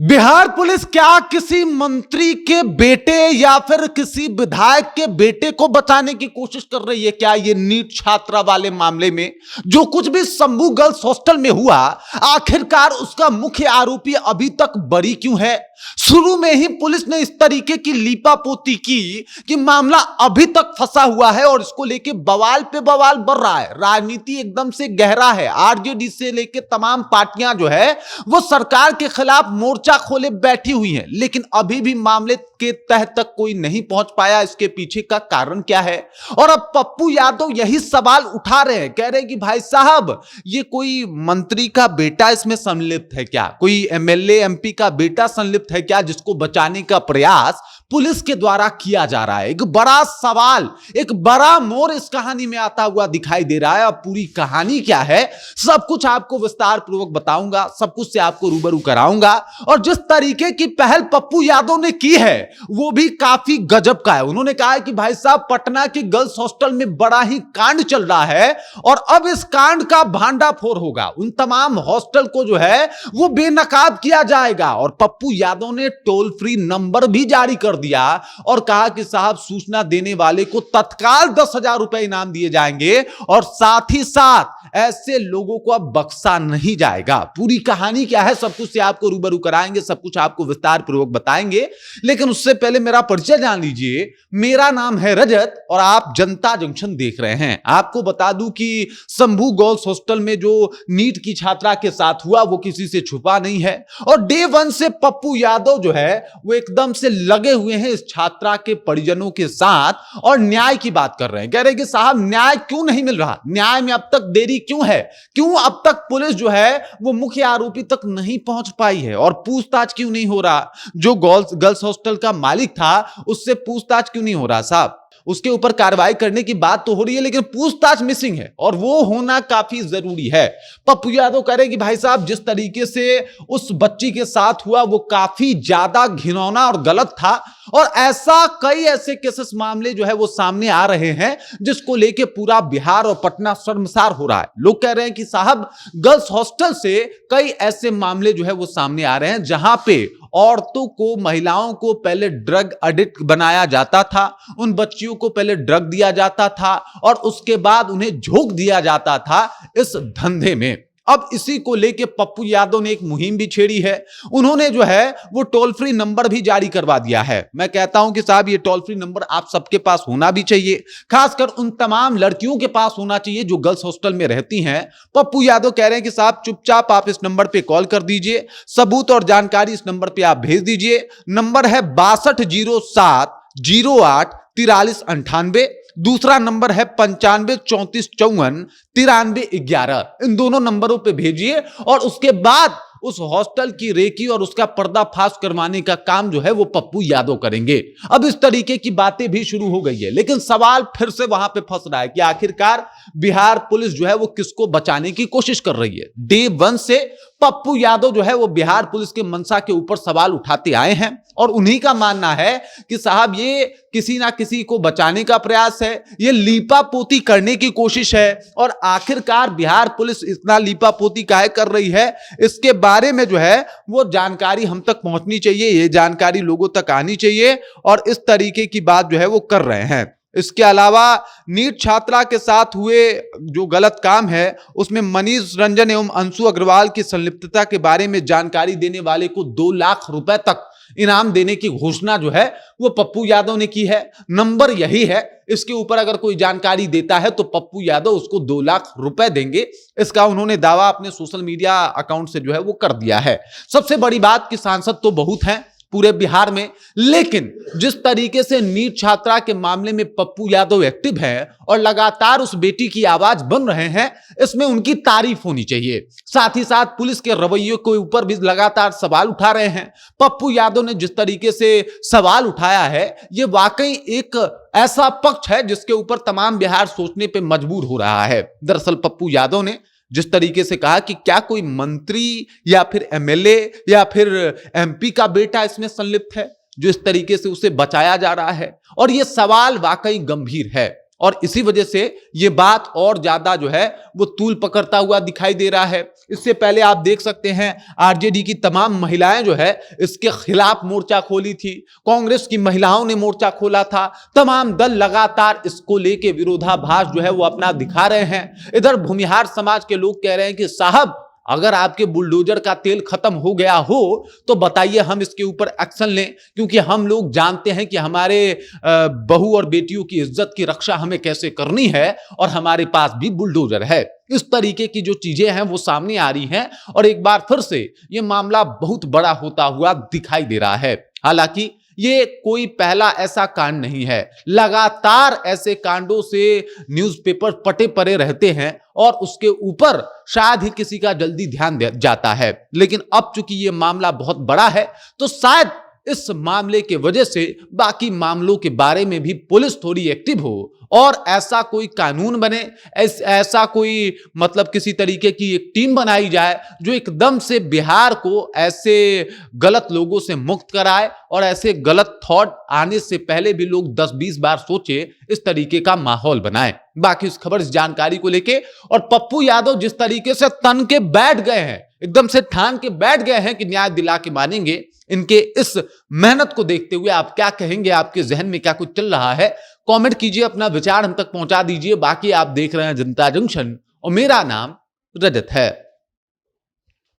Bihar police क्या किसी मंत्री के बेटे या फिर किसी विधायक के बेटे को बचाने की कोशिश कर रही है क्या? ये नीट छात्रा वाले मामले में जो कुछ भी शंभू गर्ल्स हॉस्टल में हुआ, आखिरकार उसका मुख्य आरोपी अभी तक बरी क्यों है? शुरू में ही पुलिस ने इस तरीके की लीपापोती की कि मामला अभी तक फंसा हुआ है और इसको लेके बवाल पे बवाल बढ़ रहा है। राजनीति एकदम से गहरा है। आरजेडी से लेके तमाम पार्टियां जो है वो सरकार के खिलाफ मोर्चा खोले बैठी हुई हैं, लेकिन अभी भी मामले के तह तक कोई नहीं पहुंच पाया। इसके पीछे का कारण क्या है? और अब पप्पू यादव यही सवाल उठा रहे हैं, कह रहे हैं कि भाई साहब ये कोई मंत्री का बेटा इसमें सम्मिलित है क्या? कोई एमएलए एमपी का बेटा सम्मिलित है क्या, जिसको बचाने का प्रयास पुलिस के द्वारा किया जा रहा है? एक बड़ा सवाल, एक बड़ा मोड़ इस कहानी में आता हुआ दिखाई दे रहा है। अब पूरी कहानी क्या है सब कुछ आपको विस्तार पूर्वक बताऊंगा, सब कुछ से आपको रूबरू कराऊंगा। और जिस तरीके की पहल पप्पू यादव ने की है वो भी काफी गजब का है। उन्होंने कहा है कि भाई साहब पटना की गर्ल्स हॉस्टल में बड़ा ही कांड चल रहा है और अब इस कांड का भांडाफोड़ होगा। उन तमाम हॉस्टल को जो है वो बेनकाब किया जाएगा। और पप्पू यादव ने टोल फ्री नंबर भी जारी कर दिया और कहा कि साहब सूचना देने वाले को तत्काल 10,000 रुपए इनाम दिए जाएंगे और साथ ही साथ ऐसे लोगों को अब बख्शा नहीं जाएगा। पूरी कहानी क्या है सब कुछ से आपको रूबरू कराएंगे, सब कुछ आपको विस्तार पूर्वक बताएंगे। लेकिन उससे पहले मेरा परिचय जान लीजिए। मेरा नाम है रजत और आप जनता जंक्शन देख रहे हैं। आपको बता दूं कि शंभू गर्ल्स हॉस्टल में जो नीट की छात्रा के साथ हुआ वो किसी से छुपा नहीं है और डे वन से पप्पू यादव जो है वो एकदम से लगे हुए हैं इस छात्रा के परिजनों के साथ और न्याय की बात कर रहे हैं। कह रहे हैं कि साहब न्याय क्यों नहीं मिल रहा, न्याय में अब तक देरी क्यों है, क्यों अब तक पुलिस जो है वो मुख्य आरोपी तक नहीं पहुंच पाई है और पूछताछ क्यों नहीं हो रहा? जो गर्ल्स हॉस्टल का मालिक था उससे पूछताछ क्यों नहीं हो रहा? साहब उसके ऊपर कार्रवाई करने की बात तो हो रही है लेकिन पूछताछ मिसिंग है और वो होना काफी जरूरी है। पप्पू यादव कह रहे हैं कि भाई साहब जिस तरीके से उस बच्ची के साथ हुआ वो काफी ज्यादा घिनौना और गलत था और ऐसा कई ऐसे केसेस मामले जो है वो सामने आ रहे हैं जिसको लेके पूरा बिहार और पटना शर्मसार हो रहा है। लोग कह रहे हैं कि साहब गर्ल्स हॉस्टल से कई ऐसे मामले जो है वो सामने आ रहे हैं जहां पे औरतों को, महिलाओं को पहले ड्रग एडिक्ट बनाया जाता था, उन बच्चियों को पहले ड्रग दिया जाता था और उसके बाद उन्हें झोंक दिया जाता था इस धंधे में। अब इसी को लेके पप्पू यादव ने एक मुहिम भी छेड़ी है। उन्होंने जो है वो टोल फ्री नंबर भी जारी करवा दिया है। मैं कहता हूं कि साहब ये टोल फ्री नंबर आप सबके पास होना भी चाहिए, खासकर उन तमाम लड़कियों के पास होना चाहिए जो गर्ल्स हॉस्टल में रहती हैं। पप्पू यादव कह रहे हैं कि साहब चुपचाप आप इस नंबर पे कॉल कर दीजिए, सबूत और जानकारी इस नंबर पे आप भेज दीजिए। नंबर है 6207 08 43 98। दूसरा नंबर है 95 34 54 93 11। इन दोनों नंबरों पे भेजिए और उसके बाद उस हॉस्टल की रेकी और उसका पर्दाफाश करवाने का काम जो है वो पप्पू यादव करेंगे। अब इस तरीके की बातें भी शुरू हो गई है लेकिन सवाल फिर से वहां पे फंस रहा है कि आखिरकार बिहार पुलिस जो है वो किसको बचाने की कोशिश कर रही है। डे वन से पप्पू यादव जो है वो बिहार पुलिस के मंशा के ऊपर सवाल उठाते आए हैं और उन्हीं का मानना है कि साहब ये किसी ना किसी को बचाने का प्रयास है, ये लीपापोती करने की कोशिश है। और आखिरकार बिहार पुलिस इतना लीपापोती काहे कर रही है इसके बारे में जो है वो जानकारी हम तक पहुंचनी चाहिए, ये जानकारी लोगों तक आनी चाहिए और इस तरीके की बात जो है वो कर रहे हैं। इसके अलावा नीट छात्रा के साथ हुए जो गलत काम है उसमें मनीष रंजन एवं अंशु अग्रवाल की संलिप्तता के बारे में जानकारी देने वाले को 2 लाख रुपए तक इनाम देने की घोषणा जो है वो पप्पू यादव ने की है। नंबर यही है, इसके ऊपर अगर कोई जानकारी देता है तो पप्पू यादव उसको 2 लाख रुपए देंगे। इसका उन्होंने दावा अपने सोशल मीडिया अकाउंट से जो है वो कर दिया है। सबसे बड़ी बात कि सांसद तो बहुत हैं पूरे बिहार में, लेकिन जिस तरीके से नीट छात्रा के मामले में पप्पू यादव एक्टिव है और लगातार उस बेटी की आवाज बन रहे हैं, इसमें उनकी तारीफ होनी चाहिए। साथ ही साथ पुलिस के रवैये के ऊपर भी लगातार सवाल उठा रहे हैं। पप्पू यादव ने जिस तरीके से सवाल उठाया है ये वाकई एक ऐसा पक्ष है जिसके ऊपर तमाम बिहार सोचने पर मजबूर हो रहा है। दरअसल पप्पू यादव ने जिस तरीके से कहा कि क्या कोई मंत्री या फिर एमएलए या फिर एमपी का बेटा इसमें संलिप्त है, जो इस तरीके से उसे बचाया जा रहा है, और यह सवाल वाकई गंभीर है और इसी वजह से यह बात और ज्यादा जो है वो तूल पकड़ता हुआ दिखाई दे रहा है। इससे पहले आप देख सकते हैं आरजेडी की तमाम महिलाएं जो है इसके खिलाफ मोर्चा खोली थी, कांग्रेस की महिलाओं ने मोर्चा खोला था। तमाम दल लगातार इसको लेके विरोधाभास जो है वो अपना दिखा रहे हैं। इधर भूमिहार समाज के लोग कह रहे हैं कि साहब अगर आपके बुलडोजर का तेल खत्म हो गया हो तो बताइए, हम इसके ऊपर एक्शन लें, क्योंकि हम लोग जानते हैं कि हमारे बहू और बेटियों की इज्जत की रक्षा हमें कैसे करनी है और हमारे पास भी बुलडोजर है। इस तरीके की जो चीजें हैं वो सामने आ रही हैं और एक बार फिर से ये मामला बहुत बड़ा होता हुआ दिखाई दे रहा है। हालांकि ये कोई पहला ऐसा कांड नहीं है, लगातार ऐसे कांडों से न्यूज़पेपर पटे पड़े रहते हैं और उसके ऊपर शायद ही किसी का जल्दी ध्यान जाता है। लेकिन अब चूंकि ये मामला बहुत बड़ा है तो शायद इस मामले के वजह से बाकी मामलों के बारे में भी पुलिस थोड़ी एक्टिव हो और ऐसा कोई कानून बने, ऐसा कोई मतलब किसी तरीके की एक टीम बनाई जाए जो एकदम से बिहार को ऐसे गलत लोगों से मुक्त कराए और ऐसे गलत थॉट आने से पहले भी लोग 10-20 बार सोचे, इस तरीके का माहौल बनाए। बाकी इस खबर, इस जानकारी को लेके और पप्पू यादव जिस तरीके से तन के बैठ गए हैं, एकदम से ठान के बैठ गए हैं कि न्याय दिला के मानेंगे, इनके इस मेहनत को देखते हुए आप क्या कहेंगे? आपके जहन में क्या कुछ चल रहा है? कमेंट कीजिए, अपना विचार हम तक पहुंचा दीजिए। बाकी आप देख रहे हैं जनता जंक्शन और मेरा नाम रजत है।